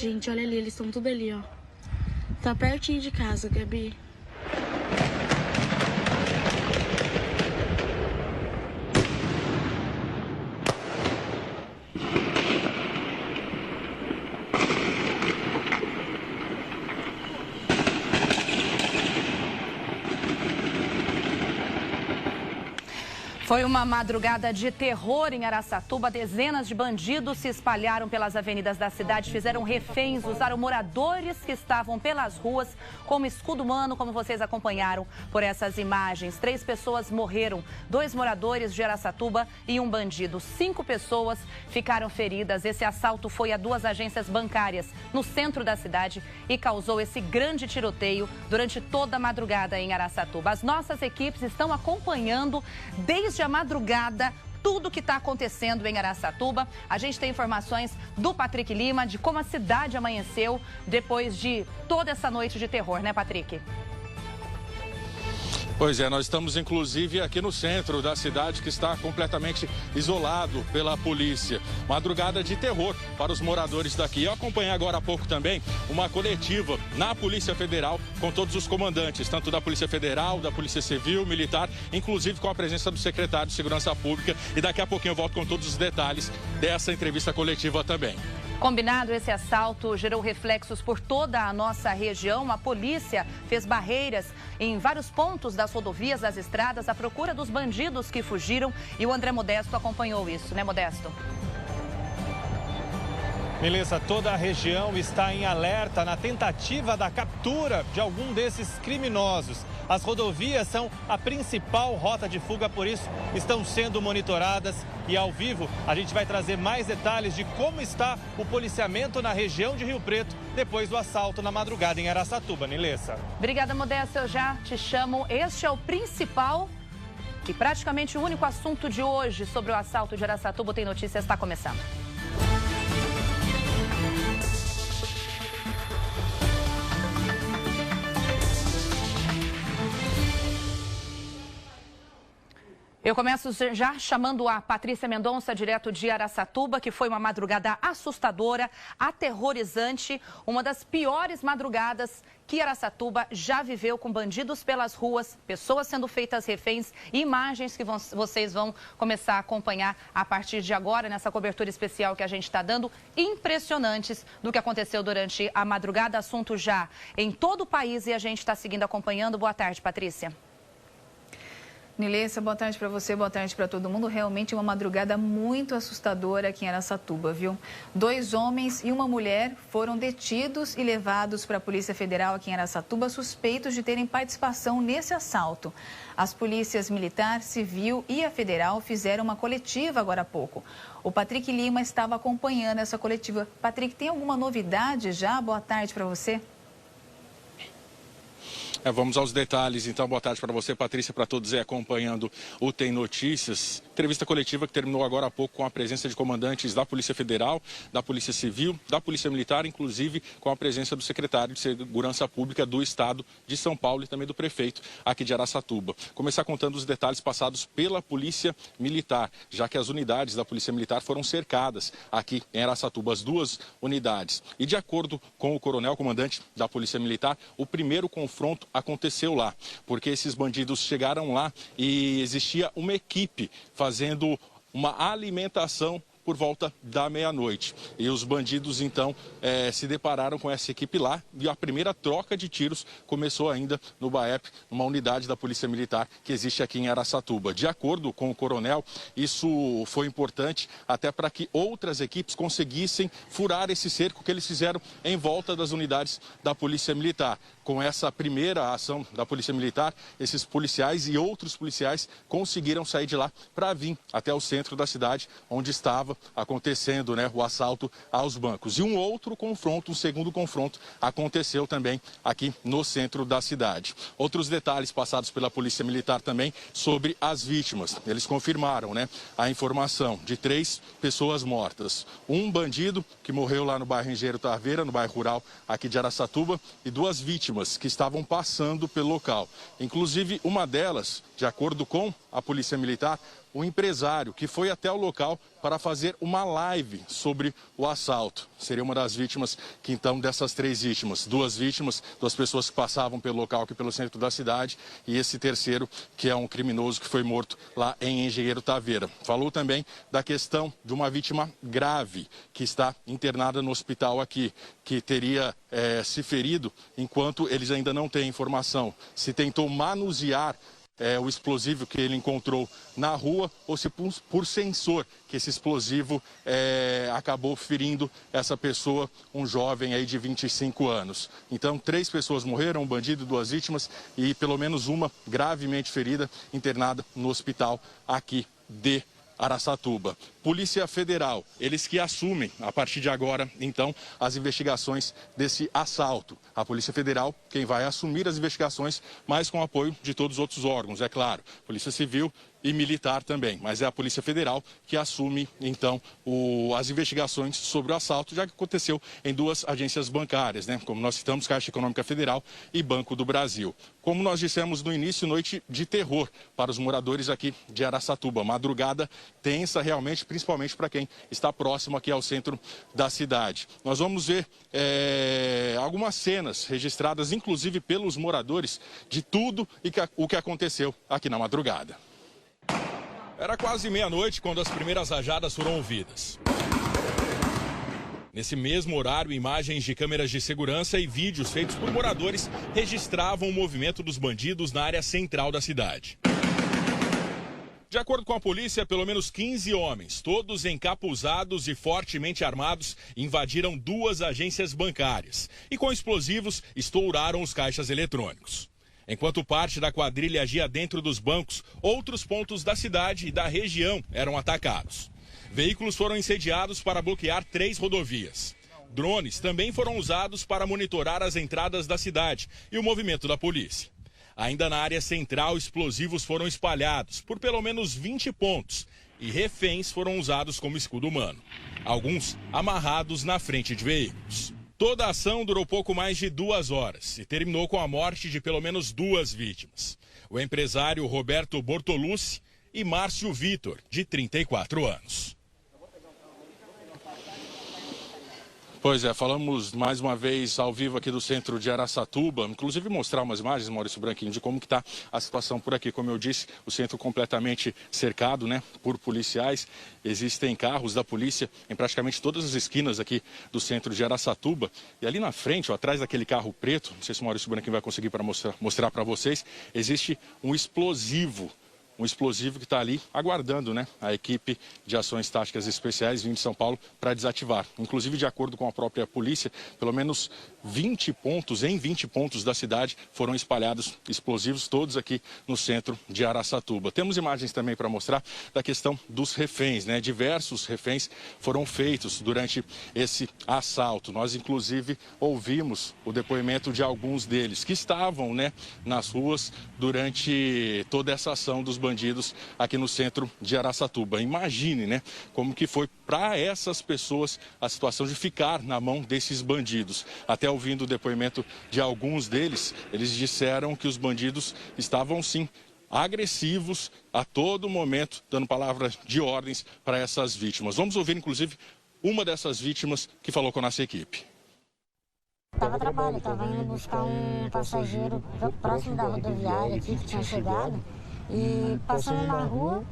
Gente, olha ali, eles estão tudo ali, ó. Tá pertinho de casa, Gabi. Foi uma madrugada de terror em Araçatuba. Dezenas de bandidos se espalharam pelas avenidas da cidade, fizeram reféns, usaram moradores que estavam pelas ruas como escudo humano, como vocês acompanharam por essas imagens. 3 pessoas morreram, 2 moradores de Araçatuba e um bandido. 5 pessoas ficaram feridas. Esse assalto foi a 2 agências bancárias no centro da cidade e causou esse grande tiroteio durante toda a madrugada em Araçatuba. As nossas equipes estão acompanhando desde a madrugada tudo o que está acontecendo em Araçatuba. A gente tem informações do Patrick Lima de como a cidade amanheceu depois de toda essa noite de terror, né, Patrick? Pois é, nós estamos inclusive aqui no centro da cidade, que está completamente isolado pela polícia. Madrugada de terror para os moradores daqui. Eu acompanhei agora há pouco também uma coletiva na Polícia Federal com todos os comandantes, tanto da Polícia Federal, da Polícia Civil, Militar, inclusive com a presença do secretário de Segurança Pública. E daqui a pouquinho eu volto com todos os detalhes dessa entrevista coletiva também. Combinado, esse assalto gerou reflexos por toda a nossa região. A polícia fez barreiras em vários pontos das rodovias, das estradas, à procura dos bandidos que fugiram. E o André Modesto acompanhou isso, né, Modesto? Melissa, toda a região está em alerta na tentativa da captura de algum desses criminosos. As rodovias são a principal rota de fuga, por isso estão sendo monitoradas. E ao vivo a gente vai trazer mais detalhes de como está o policiamento na região de Rio Preto depois do assalto na madrugada em Araçatuba, Melissa. Obrigada, Modesto. Eu já te chamo. Este é o principal e praticamente o único assunto de hoje sobre o assalto de Araçatuba. Tem Notícias, está começando. Eu começo já chamando a Patrícia Mendonça, direto de Araçatuba, que foi uma madrugada assustadora, aterrorizante, uma das piores madrugadas que Araçatuba já viveu, com bandidos pelas ruas, pessoas sendo feitas reféns, imagens que vocês vão começar a acompanhar a partir de agora, nessa cobertura especial que a gente está dando, impressionantes do que aconteceu durante a madrugada, assunto já em todo o país e a gente está seguindo acompanhando. Boa tarde, Patrícia. Nilessa, boa tarde para você, boa tarde para todo mundo. Realmente uma madrugada muito assustadora aqui em Araçatuba, viu? 2 homens e uma mulher foram detidos e levados para a Polícia Federal aqui em Araçatuba, suspeitos de terem participação nesse assalto. As polícias militar, civil e a federal fizeram uma coletiva agora há pouco. O Patrick Lima estava acompanhando essa coletiva. Patrick, tem alguma novidade já? Boa tarde para você. Vamos aos detalhes, então. Boa tarde para você, Patrícia, para todos aí acompanhando o Tem Notícias. Entrevista coletiva que terminou agora há pouco com a presença de comandantes da Polícia Federal, da Polícia Civil, da Polícia Militar, inclusive com a presença do secretário de Segurança Pública do Estado de São Paulo e também do prefeito aqui de Araçatuba. Começar contando os detalhes passados pela Polícia Militar, já que as unidades da Polícia Militar foram cercadas aqui em Araçatuba, as 2 unidades. E de acordo com o coronel, comandante da Polícia Militar, o primeiro confronto aconteceu lá, porque esses bandidos chegaram lá e existia uma equipe fazendo uma alimentação por volta da meia-noite. E os bandidos, então, se depararam com essa equipe lá e a primeira troca de tiros começou ainda no BAEP, uma unidade da Polícia Militar que existe aqui em Araçatuba. De acordo com o coronel, isso foi importante até para que outras equipes conseguissem furar esse cerco que eles fizeram em volta das unidades da Polícia Militar. Com essa primeira ação da Polícia Militar, esses policiais e outros policiais conseguiram sair de lá para vir até o centro da cidade, onde estava acontecendo, né, o assalto aos bancos. E um outro confronto, um segundo confronto, aconteceu também aqui no centro da cidade. Outros detalhes passados pela Polícia Militar também sobre as vítimas. Eles confirmaram, né, a informação de 3 pessoas mortas. Um bandido que morreu lá no bairro Engenheiro Taveira, no bairro rural aqui de Araçatuba, e 2 vítimas que estavam passando pelo local. Inclusive, uma delas De acordo com a Polícia Militar, o empresário que foi até o local para fazer uma live sobre o assalto. Seria uma das vítimas, que então, dessas 3 vítimas. 2 vítimas, 2 pessoas que passavam pelo local aqui pelo centro da cidade, e esse terceiro, que é um criminoso que foi morto lá em Engenheiro Taveira. Falou também da questão de uma vítima grave que está internada no hospital aqui, que teria se ferido, enquanto eles ainda não têm informação se tentou manusear o explosivo que ele encontrou na rua ou se por sensor que esse explosivo acabou ferindo essa pessoa, um jovem aí de 25 anos. Então, 3 pessoas morreram, um bandido, 2 vítimas e pelo menos uma gravemente ferida, internada no hospital aqui de Araçatuba. Polícia Federal, eles que assumem, a partir de agora, então, as investigações desse assalto. A Polícia Federal, quem vai assumir as investigações, mas com apoio de todos os outros órgãos, é claro. Polícia Civil e Militar também, mas é a Polícia Federal que assume, então, as investigações sobre o assalto, já que aconteceu em 2 agências bancárias, né? Como nós citamos, Caixa Econômica Federal e Banco do Brasil. Como nós dissemos no início, noite de terror para os moradores aqui de Araçatuba. Madrugada tensa realmente, principalmente para quem está próximo aqui ao centro da cidade. Nós vamos ver algumas cenas registradas, inclusive pelos moradores, de tudo o que aconteceu aqui na madrugada. Era quase meia-noite quando as primeiras rajadas foram ouvidas. Nesse mesmo horário, imagens de câmeras de segurança e vídeos feitos por moradores registravam o movimento dos bandidos na área central da cidade. De acordo com a polícia, pelo menos 15 homens, todos encapuzados e fortemente armados, invadiram 2 agências bancárias e com explosivos estouraram os caixas eletrônicos. Enquanto parte da quadrilha agia dentro dos bancos, outros pontos da cidade e da região eram atacados. Veículos foram incendiados para bloquear 3 rodovias. Drones também foram usados para monitorar as entradas da cidade e o movimento da polícia. Ainda na área central, explosivos foram espalhados por pelo menos 20 pontos e reféns foram usados como escudo humano, alguns amarrados na frente de veículos. Toda a ação durou pouco mais de 2 horas e terminou com a morte de pelo menos 2 vítimas. O empresário Roberto Bortolucci e Márcio Vitor, de 34 anos. Pois é, falamos mais uma vez ao vivo aqui do centro de Araçatuba, inclusive mostrar umas imagens, Maurício Branquinho, de como que está a situação por aqui. Como eu disse, o centro completamente cercado, né, por policiais. Existem carros da polícia em praticamente todas as esquinas aqui do centro de Araçatuba. E ali na frente, ó, atrás daquele carro preto, não sei se o Maurício Branquinho vai conseguir para mostrar para vocês, existe um explosivo que está ali aguardando, né, a equipe de ações táticas especiais vindo de São Paulo para desativar. Inclusive, de acordo com a própria polícia, pelo menos 20 pontos da cidade foram espalhados explosivos, todos aqui no centro de Araçatuba. Temos imagens também para mostrar da questão dos reféns, né? Diversos reféns foram feitos durante esse assalto. Nós, inclusive, ouvimos o depoimento de alguns deles que estavam, né, nas ruas durante toda essa ação dos bandidos aqui no centro de Araçatuba. Imagine, né, como que foi para essas pessoas a situação de ficar na mão desses bandidos. Até ouvindo o depoimento de alguns deles, eles disseram que os bandidos estavam, sim, agressivos a todo momento, dando palavras de ordens para essas vítimas. Vamos ouvir, inclusive, uma dessas vítimas que falou com a nossa equipe. Estava a trabalho, estava indo buscar um passageiro próximo da rodoviária aqui que tinha chegado e passando na rua,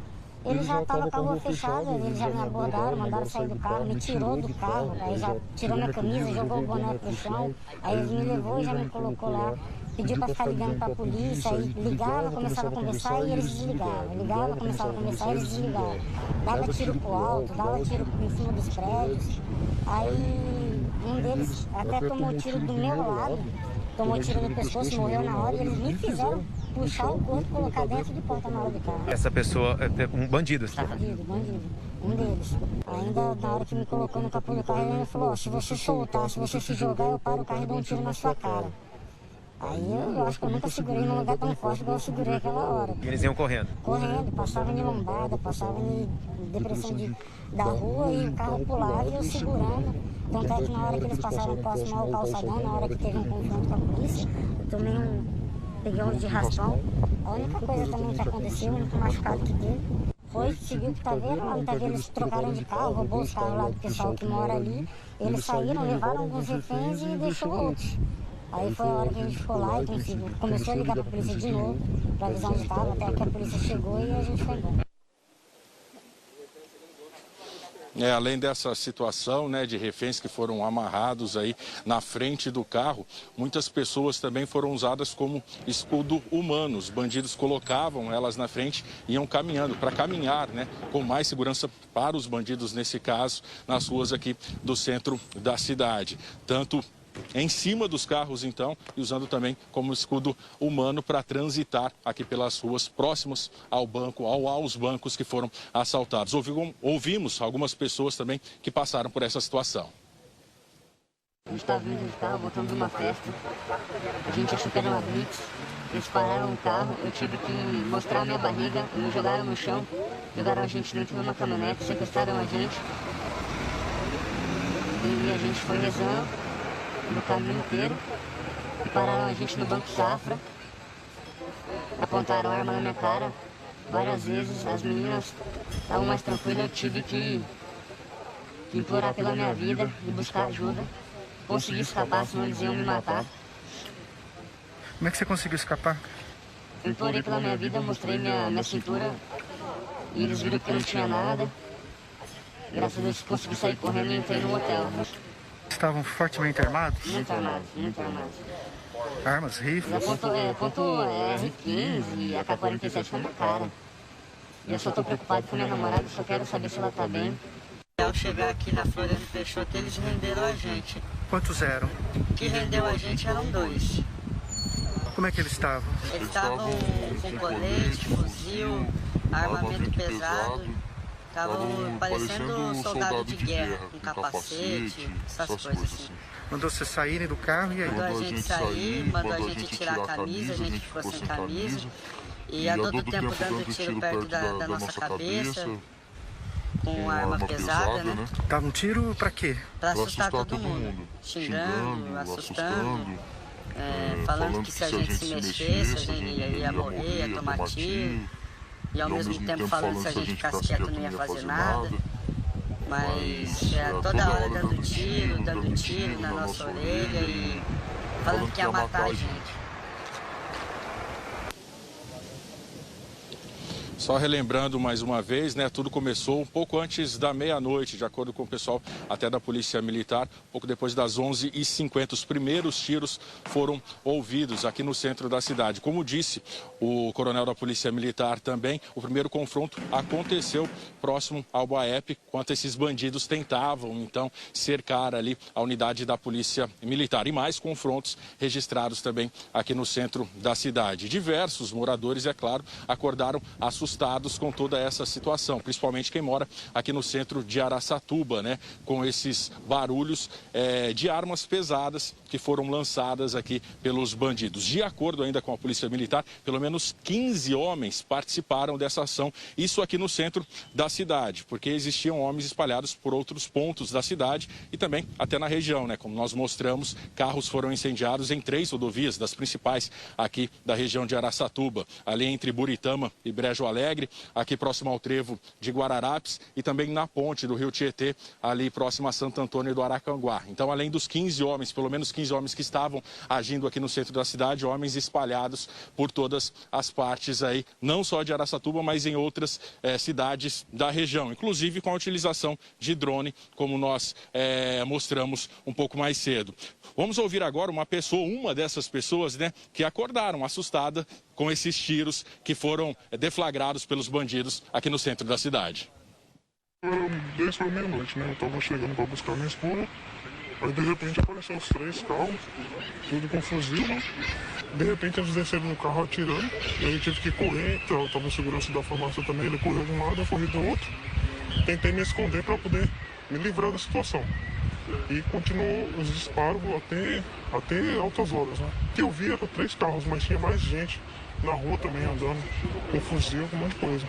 ele já estava com a rua fechada, eles já me abordaram, mandaram sair do carro, me tirou do carro, aí já tirou minha camisa, jogou o boné pro chão, aí eles me levou e já me colocou lá, pediu para ficar ligando para a polícia, aí ligava, começava a conversar e eles desligavam, ligava, começava a conversar e eles desligavam, dava tiro pro alto, dava tiro em cima dos prédios, aí um deles até tomou tiro do meu lado, tomou tiro no pescoço, morreu na hora e eles me fizeram puxar o corpo e colocar dentro de porta-malas do carro. Essa pessoa é um bandido, tá? Bandido, um deles. Ainda na hora que me colocou no capô do carro, ele falou, se você soltar, se você se jogar, eu paro o carro e dou um tiro na sua cara. Aí eu acho que eu nunca segurei num lugar tão forte igual eu segurei aquela hora. E eles iam correndo? Correndo, passavam em lombada, passavam em depressão da rua e o carro pulava e eu segurando. Tanto é que na hora que eles passaram próximo ao calçadão, na hora que teve um confronto com a polícia, eu peguei um de raspão, A única coisa também que aconteceu, o único machucado que teve, foi seguir o que tá vendo. Lá tá vendo, eles trocaram de carro, roubou os carros lá do pessoal que mora ali. Eles saíram, levaram alguns reféns e deixou outros. Aí foi a hora que a gente ficou lá e começou a ligar pra polícia de novo, pra avisar onde estava, até que a polícia chegou e a gente foi embora. Além dessa situação, né, de reféns que foram amarrados aí na frente do carro, muitas pessoas também foram usadas como escudo humano. Os bandidos colocavam elas na frente e iam caminhando, para caminhar, né, com mais segurança para os bandidos, nesse caso, nas ruas aqui do centro da cidade. Tanto em cima dos carros, então, e usando também como escudo humano para transitar aqui pelas ruas próximas ao banco, aos bancos que foram assaltados. Ouvimos algumas pessoas também que passaram por essa situação. A gente estava vindo de carro, voltando de uma festa, a gente achou que era uma blitz, eles pararam o carro, eu tive que mostrar a minha barriga, me jogaram no chão, jogaram a gente dentro de uma caminhonete, sequestraram a gente e a gente foi rezando no caminho inteiro, e pararam a gente no Banco Safra, apontaram a arma na minha cara várias vezes. As meninas estavam mais tranquilas, eu tive que implorar pela minha vida e buscar ajuda. Consegui escapar, senão eles iam me matar. Como é que você conseguiu escapar? Eu implorei pela minha vida, mostrei minha cintura e eles viram que eu não tinha nada. Graças a Deus consegui sair correndo e entrei no hotel. Estavam fortemente armados? Muito armados, muito armados. Armas, rifles? Apontou R15 e AK-47 na minha cara. E eu só tô preocupado com minha namorada, só quero saber se ela tá bem. Ao chegar aqui na Floriano Peixoto, eles renderam a gente. Quantos eram? Que rendeu a gente eram 2. Como é que eles estavam? Eles estavam com colete, fuzil, armamento pesado. Estavam parecendo soldado de guerra, com capacete, essas coisas assim. Mandou vocês saírem do carro e aí? Mandou a gente sair, mandou a gente tirar a camisa, a gente ficou sem camisa. E a todo tempo dando tiro perto da nossa cabeça, com arma pesada, né? Dava um tiro pra quê? Pra assustar todo mundo. Xingando, assustando, falando que se a gente se mexesse, a gente ia morrer, ia tomar tiro. E ao mesmo tempo falando que se a gente ficasse quieto não ia fazer nada. Mas toda hora dando tiro na nossa orelha e falando que ia matar a gente. Só relembrando mais uma vez, né, tudo começou um pouco antes da meia-noite, de acordo com o pessoal até da Polícia Militar, pouco depois das 11h50. Os primeiros tiros foram ouvidos aqui no centro da cidade. Como disse o coronel da Polícia Militar também, o primeiro confronto aconteceu próximo ao BAEP, enquanto esses bandidos tentavam, então, cercar ali a unidade da Polícia Militar. E mais confrontos registrados também aqui no centro da cidade. Diversos moradores, é claro, acordaram assustados com toda essa situação, principalmente quem mora aqui no centro de Araçatuba, né, com esses barulhos de armas pesadas que foram lançadas aqui pelos bandidos. De acordo ainda com a Polícia Militar, pelo menos 15 homens participaram dessa ação, isso aqui no centro da cidade, porque existiam homens espalhados por outros pontos da cidade e também até na região, né, como nós mostramos, carros foram incendiados em 3 rodovias das principais aqui da região de Araçatuba, ali entre Buritama e Brejo Alegre, aqui próximo ao trevo de Guararapes e também na ponte do Rio Tietê, ali próximo a Santo Antônio do Aracanguá. Então, além dos 15 homens, pelo menos 15 homens que estavam agindo aqui no centro da cidade, homens espalhados por todas as partes aí, não só de Araçatuba, mas em outras cidades da região, inclusive com a utilização de drone, como nós mostramos um pouco mais cedo. Vamos ouvir agora uma dessas pessoas, né, que acordaram assustada com esses tiros que foram deflagrados pelos bandidos aqui no centro da cidade. Era 10 para meia-noite, né? Eu tava chegando para buscar minha esposa, aí de repente apareceram os 3 carros, tudo com fuzil, né? De repente eles desceram no carro atirando, e aí eu tive que correr, eu tava em segurança da farmácia também, ele correu de um lado, eu corri do outro. Tentei me esconder para poder me livrar da situação. E continuou os disparos até altas horas, né? O que eu vi era 3 carros, mas tinha mais gente na rua também andando, com fuzil, com um monte de coisa.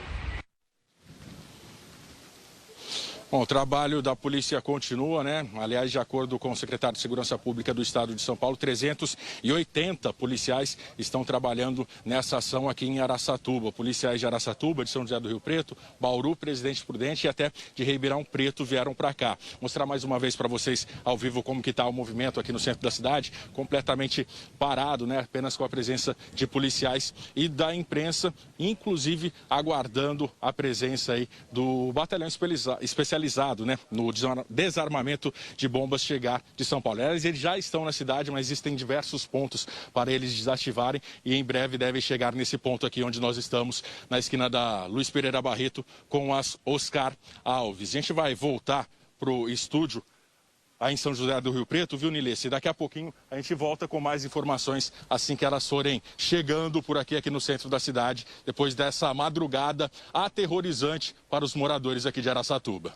Bom, o trabalho da polícia continua, né? Aliás, de acordo com o secretário de Segurança Pública do Estado de São Paulo, 380 policiais estão trabalhando nessa ação aqui em Araçatuba. Policiais de Araçatuba, de São José do Rio Preto, Bauru, Presidente Prudente e até de Ribeirão Preto vieram para cá. Mostrar mais uma vez para vocês ao vivo como que está o movimento aqui no centro da cidade, completamente parado, né? Apenas com a presença de policiais e da imprensa, inclusive aguardando a presença aí do batalhão especializado, né, no desarmamento de bombas chegar de São Paulo. Eles já estão na cidade, mas existem diversos pontos para eles desativarem e em breve devem chegar nesse ponto aqui onde nós estamos, na esquina da Luiz Pereira Barreto com as Oscar Alves. A gente vai voltar para o estúdio aí em São José do Rio Preto, viu, Nilce? E daqui a pouquinho a gente volta com mais informações assim que elas forem chegando por aqui no centro da cidade, depois dessa madrugada aterrorizante para os moradores aqui de Araçatuba.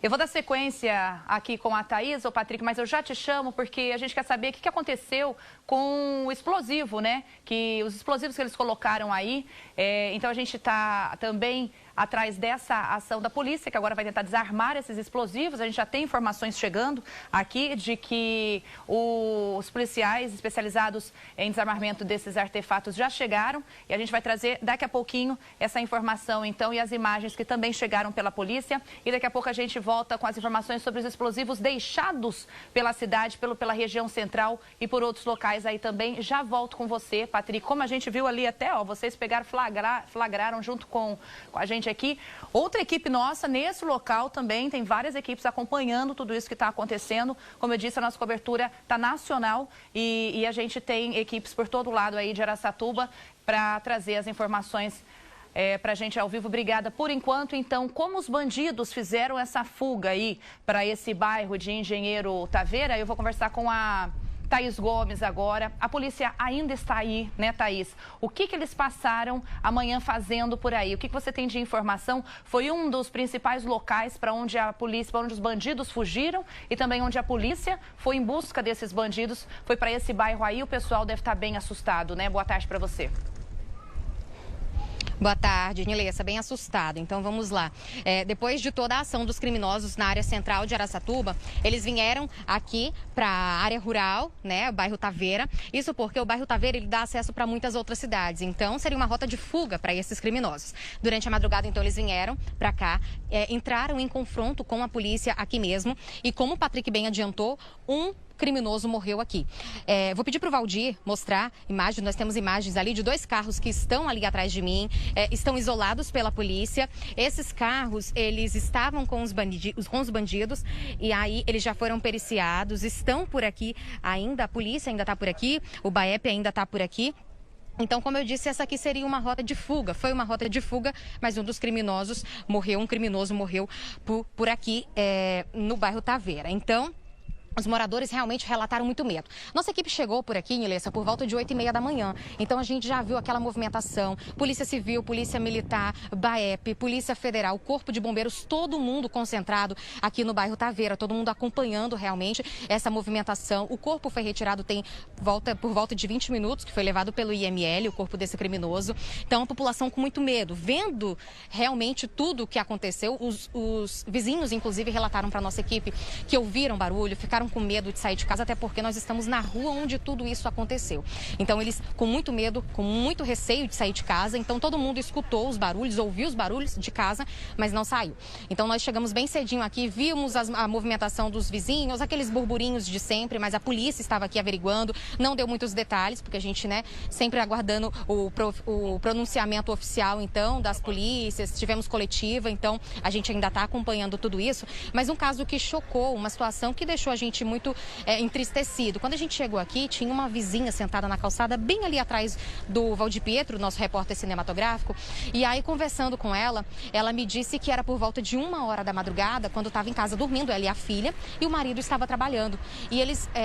Eu vou dar sequência aqui com a Thaís, ou Patrick, mas eu já te chamo porque a gente quer saber o que aconteceu com o explosivo, né? Os explosivos que eles colocaram aí. Então a gente está também atrás dessa ação da polícia, que agora vai tentar desarmar esses explosivos. A gente já tem informações chegando aqui de que os policiais especializados em desarmamento desses artefatos já chegaram e a gente vai trazer daqui a pouquinho essa informação, então, e as imagens que também chegaram pela polícia. E daqui a pouco a gente volta com as informações sobre os explosivos deixados pela cidade, pela região central e por outros locais aí também. Já volto com você, Patrick. Como a gente viu ali até, ó, vocês pegaram, flagraram junto com a gente aqui. Outra equipe nossa nesse local também, tem várias equipes acompanhando tudo isso que está acontecendo. Como eu disse, a nossa cobertura está nacional e a gente tem equipes por todo lado aí de Araçatuba para trazer as informações para a gente ao vivo. Obrigada por enquanto. Então, como os bandidos fizeram essa fuga aí para esse bairro de Engenheiro Taveira, eu vou conversar com a Thaís Gomes agora. A polícia ainda está aí, né, Thaís? O que eles passaram amanhã fazendo por aí? O que você tem de informação? Foi um dos principais locais para onde a polícia, para onde os bandidos fugiram e também onde a polícia foi em busca desses bandidos. Foi para esse bairro aí. O pessoal deve estar bem assustado, né? Boa tarde para você. Boa tarde, Nilessa, bem assustado. Então vamos lá. Depois de toda a ação dos criminosos na área central de Araçatuba, eles vieram aqui para a área rural, né, o bairro Taveira. Isso porque o bairro Taveira ele dá acesso para muitas outras cidades. Então seria uma rota de fuga para esses criminosos. Durante a madrugada, então, eles vieram para cá, entraram em confronto com a polícia aqui mesmo. E como o Patrick bem adiantou, um criminoso morreu aqui. Vou pedir para o Valdir mostrar imagens. Nós temos imagens ali de 2 carros que estão ali atrás de mim, estão isolados pela polícia. Esses carros, eles estavam com os bandidos e aí eles já foram periciados, estão por aqui ainda, a polícia ainda está por aqui, o BAEP ainda está por aqui. Então, como eu disse, essa aqui seria uma rota de fuga. Foi uma rota de fuga, mas um criminoso morreu por aqui no bairro Taveira. Então, os moradores realmente relataram muito medo. Nossa equipe chegou por aqui, Nilessa, por volta de 8h30 da manhã. Então a gente já viu aquela movimentação. Polícia Civil, Polícia Militar, BAEP, Polícia Federal, Corpo de Bombeiros, todo mundo concentrado aqui no bairro Taveira. Todo mundo acompanhando realmente essa movimentação. O corpo foi retirado por volta de 20 minutos, que foi levado pelo IML, o corpo desse criminoso. Então a população com muito medo. Vendo realmente tudo o que aconteceu, os vizinhos, inclusive, relataram para nossa equipe que ouviram barulho, ficaram com medo de sair de casa, até porque nós estamos na rua onde tudo isso aconteceu. Então eles com muito medo, com muito receio de sair de casa, então todo mundo escutou os barulhos, ouviu os barulhos de casa, mas não saiu. Então nós chegamos bem cedinho aqui, vimos a movimentação dos vizinhos, aqueles burburinhos de sempre, mas a polícia estava aqui averiguando, não deu muitos detalhes, porque a gente, né, sempre aguardando o pronunciamento oficial, então, das polícias, tivemos coletiva, então a gente ainda está acompanhando tudo isso, mas um caso que chocou, uma situação que deixou a gente muito entristecido. Quando a gente chegou aqui, tinha uma vizinha sentada na calçada, bem ali atrás do Valdir Pietro, nosso repórter cinematográfico, e aí conversando com ela, ela me disse que era por volta de 1h da madrugada, quando estava em casa dormindo, ela e a filha, e o marido estava trabalhando. E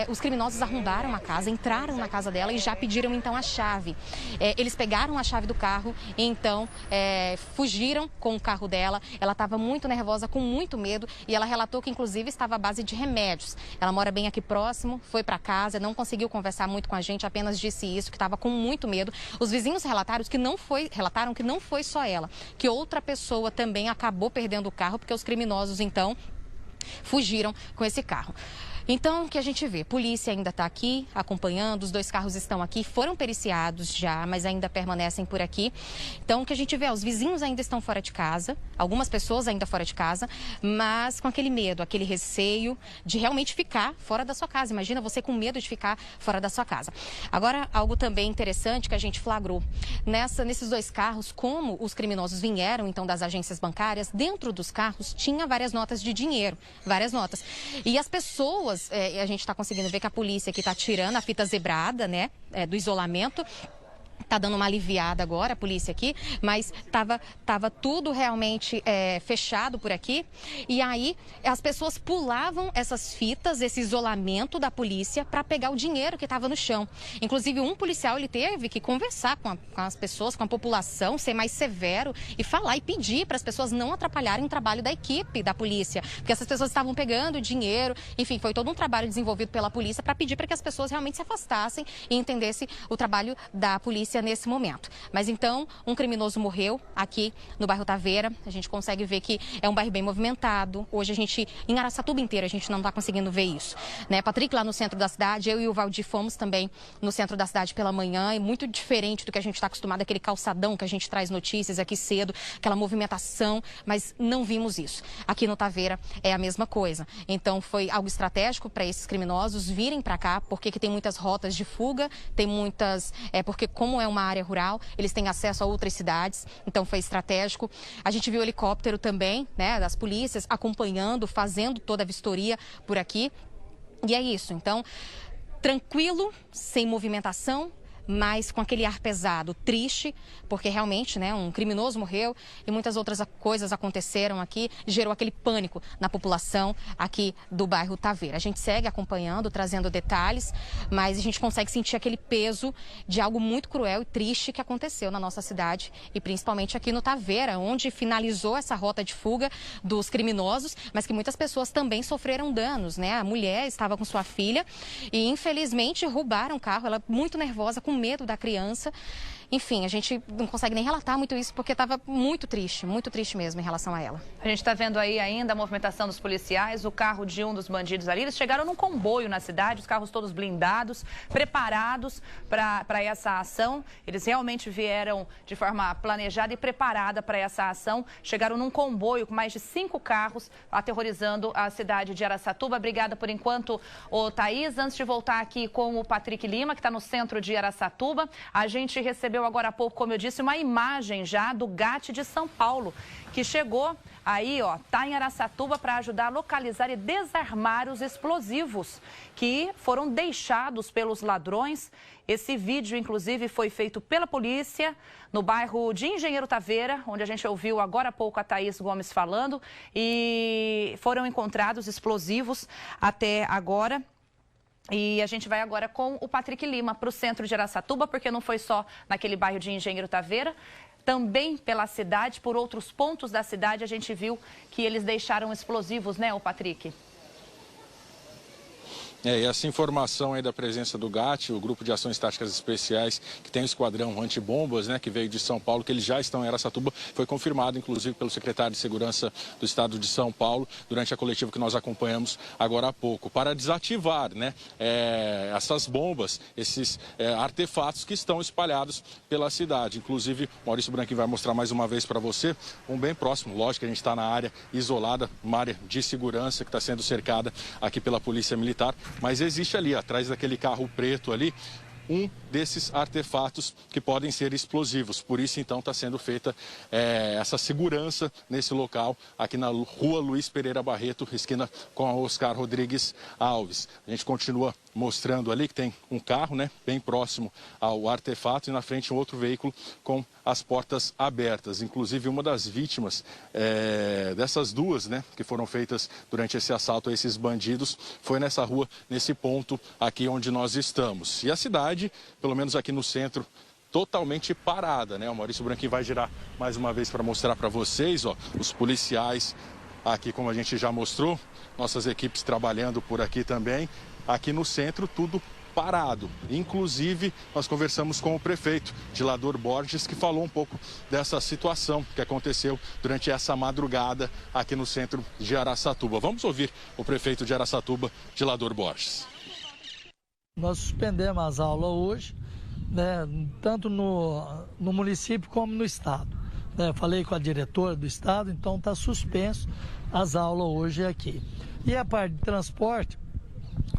os criminosos arrombaram a casa, entraram na casa dela e já pediram então a chave. Eles pegaram a chave do carro e então fugiram com o carro dela. Ela estava muito nervosa, com muito medo, e ela relatou que inclusive estava à base de remédios. Ela mora bem aqui próximo, foi para casa, não conseguiu conversar muito com a gente, apenas disse isso, que estava com muito medo. Os vizinhos relataram que não foi só ela, que outra pessoa também acabou perdendo o carro, porque os criminosos, então, fugiram com esse carro. Então, o que a gente vê? Polícia ainda está aqui acompanhando, os 2 carros estão aqui, foram periciados já, mas ainda permanecem por aqui. Então, o que a gente vê? Os vizinhos ainda estão fora de casa, algumas pessoas ainda fora de casa, mas com aquele medo, aquele receio de realmente ficar fora da sua casa. Imagina você com medo de ficar fora da sua casa. Agora, algo também interessante que a gente flagrou. Nesses 2 carros, como os criminosos vieram, então, das agências bancárias, dentro dos carros tinha várias notas de dinheiro, várias notas. E as pessoas, a gente está conseguindo ver que a polícia aqui está tirando a fita zebrada, né, do isolamento. Tá dando uma aliviada agora, a polícia aqui, mas tava tudo realmente fechado por aqui. E aí as pessoas pulavam essas fitas, esse isolamento da polícia para pegar o dinheiro que estava no chão. Inclusive um policial, ele teve que conversar com as pessoas, com a população, ser mais severo e falar e pedir para as pessoas não atrapalharem o trabalho da equipe da polícia, porque essas pessoas estavam pegando dinheiro. Enfim, foi todo um trabalho desenvolvido pela polícia para pedir para que as pessoas realmente se afastassem e entendessem o trabalho da polícia nesse momento. Mas então, um criminoso morreu aqui no bairro Taveira. A gente consegue ver que é um bairro bem movimentado. Hoje a gente, em Araçatuba inteira, a gente não está conseguindo ver isso, né? Patrick, lá no centro da cidade, eu e o Valdir fomos também no centro da cidade pela manhã, e muito diferente do que a gente está acostumado, aquele calçadão que a gente traz notícias aqui cedo, aquela movimentação, mas não vimos isso. Aqui no Taveira é a mesma coisa. Então, foi algo estratégico para esses criminosos virem para cá, porque que tem muitas rotas de fuga, tem muitas, porque como é uma área rural, eles têm acesso a outras cidades, então foi estratégico. A gente viu helicóptero também, né, das polícias acompanhando, fazendo toda a vistoria por aqui. E é isso, então, tranquilo, sem movimentação, mas com aquele ar pesado, triste, porque realmente, né, um criminoso morreu e muitas outras coisas aconteceram aqui, gerou aquele pânico na população aqui do bairro Taveira. A gente segue acompanhando, trazendo detalhes, mas a gente consegue sentir aquele peso de algo muito cruel e triste que aconteceu na nossa cidade e principalmente aqui no Taveira, onde finalizou essa rota de fuga dos criminosos, mas que muitas pessoas também sofreram danos, né? A mulher estava com sua filha e infelizmente roubaram o carro, ela muito nervosa, com medo da criança. Enfim, a gente não consegue nem relatar muito isso porque estava muito triste mesmo em relação a ela. A gente está vendo aí ainda a movimentação dos policiais, o carro de um dos bandidos ali. Eles chegaram num comboio na cidade, os carros todos blindados, preparados para essa ação. Eles realmente vieram de forma planejada e preparada para essa ação. Chegaram num comboio com mais de 5 carros, aterrorizando a cidade de Araçatuba. Obrigada por enquanto, Thaís. Antes de voltar aqui com o Patrick Lima, que está no centro de Araçatuba, a gente recebeu agora há pouco, como eu disse, uma imagem já do GAT de São Paulo, que chegou aí, tá em Araçatuba para ajudar a localizar e desarmar os explosivos que foram deixados pelos ladrões. Esse vídeo, inclusive, foi feito pela polícia no bairro de Engenheiro Taveira, onde a gente ouviu agora há pouco a Thaís Gomes falando, e foram encontrados explosivos até agora. E a gente vai agora com o Patrick Lima para o centro de Araçatuba, porque não foi só naquele bairro de Engenheiro Taveira, também pela cidade, por outros pontos da cidade, a gente viu que eles deixaram explosivos, né, o Patrick? E essa informação aí da presença do GAT, o Grupo de Ações Táticas Especiais, que tem o esquadrão antibombas, né, que veio de São Paulo, que eles já estão em Araçatuba, foi confirmado, inclusive, pelo secretário de Segurança do Estado de São Paulo, durante a coletiva que nós acompanhamos agora há pouco, para desativar, né, essas bombas, esses artefatos que estão espalhados pela cidade. Inclusive, Maurício Branquinho vai mostrar mais uma vez para você, um bem próximo, lógico que a gente está na área isolada, uma área de segurança que está sendo cercada aqui pela Polícia Militar. Mas existe ali, atrás daquele carro preto ali, um desses artefatos que podem ser explosivos. Por isso, então, está sendo feita essa segurança nesse local, aqui na rua Luiz Pereira Barreto, esquina com a Oscar Rodrigues Alves. A gente continua mostrando ali que tem um carro, né, bem próximo ao artefato, e na frente um outro veículo com as portas abertas. Inclusive, uma das vítimas dessas duas, né, que foram feitas durante esse assalto a esses bandidos, foi nessa rua, nesse ponto aqui onde nós estamos. E a cidade, pelo menos aqui no centro, totalmente parada, né? O Maurício Branquinho vai girar mais uma vez para mostrar para vocês, os policiais aqui, como a gente já mostrou, nossas equipes trabalhando por aqui também. Aqui no centro, tudo parado. Inclusive, nós conversamos com o prefeito, Dilador Borges, que falou um pouco dessa situação que aconteceu durante essa madrugada aqui no centro de Araçatuba. Vamos ouvir o prefeito de Araçatuba, Dilador Borges. Nós suspendemos as aulas hoje, né, tanto no município como no estado. Falei com a diretora do estado, então está suspenso as aulas hoje aqui. E a parte de transporte,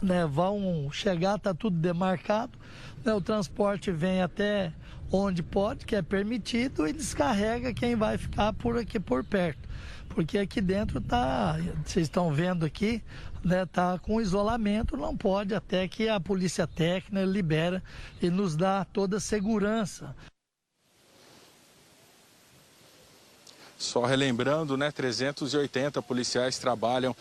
né, vão chegar, está tudo demarcado, né, o transporte vem até onde pode, que é permitido, e descarrega quem vai ficar por aqui por perto. Porque aqui dentro tá, vocês estão vendo aqui, né, tá com isolamento, não pode, até que a polícia técnica libera e nos dá toda a segurança. Só relembrando, né, 380 policiais trabalham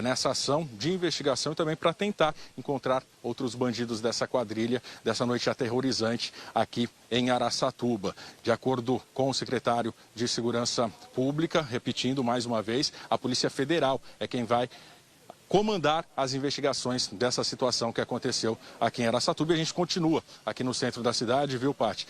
nessa ação de investigação e também para tentar encontrar outros bandidos dessa quadrilha, dessa noite aterrorizante aqui em Araçatuba. De acordo com o secretário de Segurança Pública, repetindo mais uma vez, a Polícia Federal é quem vai comandar as investigações dessa situação que aconteceu aqui em Araçatuba. E a gente continua aqui no centro da cidade, viu, Paty?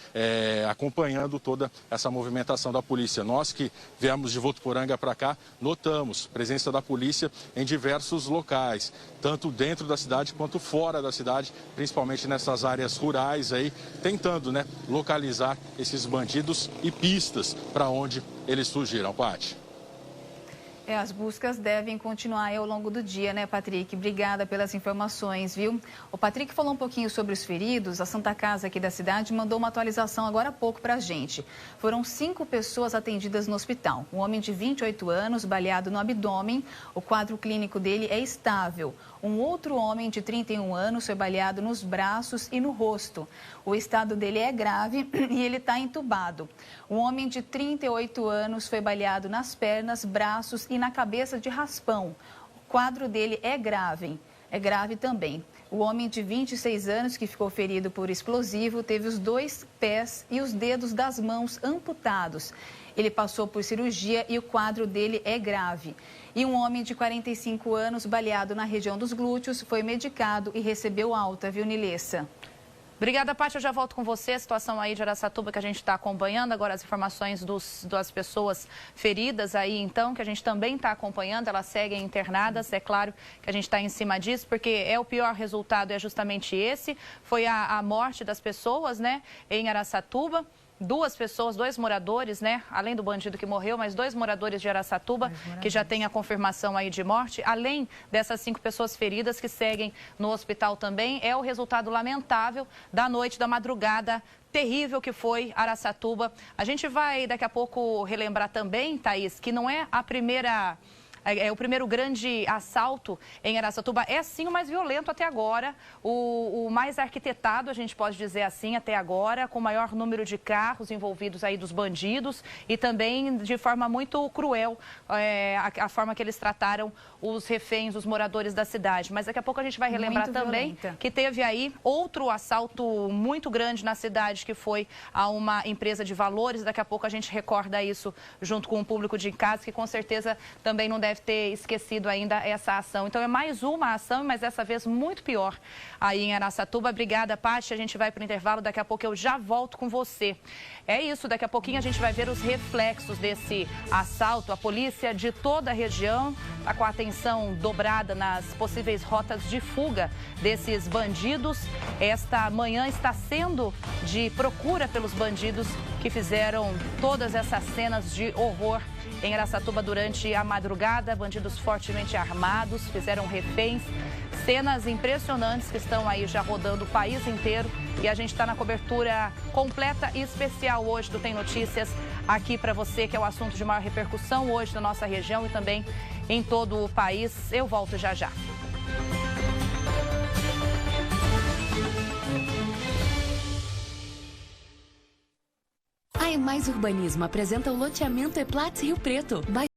Acompanhando toda essa movimentação da polícia. Nós que viemos de Votuporanga para cá, notamos presença da polícia em diversos locais, tanto dentro da cidade quanto fora da cidade, principalmente nessas áreas rurais aí, tentando, né, localizar esses bandidos e pistas para onde eles fugiram, Paty. As buscas devem continuar ao longo do dia, né, Patrick? Obrigada pelas informações, viu? O Patrick falou um pouquinho sobre os feridos. A Santa Casa aqui da cidade mandou uma atualização agora há pouco para a gente. Foram 5 pessoas atendidas no hospital. Um homem de 28 anos, baleado no abdômen. O quadro clínico dele é estável. Um outro homem de 31 anos foi baleado nos braços e no rosto. O estado dele é grave e ele está entubado. Um homem de 38 anos foi baleado nas pernas, braços e na cabeça de raspão. O quadro dele é grave também. O homem de 26 anos que ficou ferido por explosivo teve os 2 pés e os dedos das mãos amputados. Ele passou por cirurgia e o quadro dele é grave. E um homem de 45 anos, baleado na região dos glúteos, foi medicado e recebeu alta, viu, Nilessa? Obrigada, Paty. Eu já volto com você. A situação aí de Araçatuba que a gente está acompanhando. Agora as informações das pessoas feridas aí, então, que a gente também está acompanhando. Elas seguem internadas. É claro que a gente está em cima disso, porque o pior resultado é justamente esse. Foi a morte das pessoas, né, em Araçatuba. 2 pessoas, 2 moradores, né? Além do bandido que morreu, mas 2 moradores de Araçatuba que já tem a confirmação aí de morte. Além dessas 5 pessoas feridas que seguem no hospital também. É o resultado lamentável da noite, da madrugada terrível que foi Araçatuba. A gente vai daqui a pouco relembrar também, Thaís, que não é o primeiro grande assalto em Araçatuba. É sim o mais violento até agora, o mais arquitetado, a gente pode dizer assim, até agora, com o maior número de carros envolvidos aí dos bandidos e também de forma muito cruel a forma que eles trataram os reféns, os moradores da cidade. Mas daqui a pouco a gente vai relembrar também que teve aí outro assalto muito grande na cidade, que foi a uma empresa de valores. Daqui a pouco a gente recorda isso junto com o público de casa, que com certeza também não deve ter esquecido ainda essa ação. Então é mais uma ação, mas dessa vez muito pior aí em Araçatuba. Obrigada, Paty. A gente vai para o intervalo, daqui a pouco eu já volto com você. É isso, daqui a pouquinho a gente vai ver os reflexos desse assalto. A polícia de toda a região está com a atenção dobrada nas possíveis rotas de fuga desses bandidos. Esta manhã está sendo de procura pelos bandidos que fizeram todas essas cenas de horror em Araçatuba durante a madrugada. Bandidos fortemente armados, fizeram reféns. Cenas impressionantes que estão aí já rodando o país inteiro. E a gente está na cobertura completa e especial hoje do Tem Notícias aqui para você, que é o assunto de maior repercussão hoje na nossa região e também em todo o país. Eu volto já já. A EMAIS Urbanismo apresenta o loteamento Eplatz Rio Preto.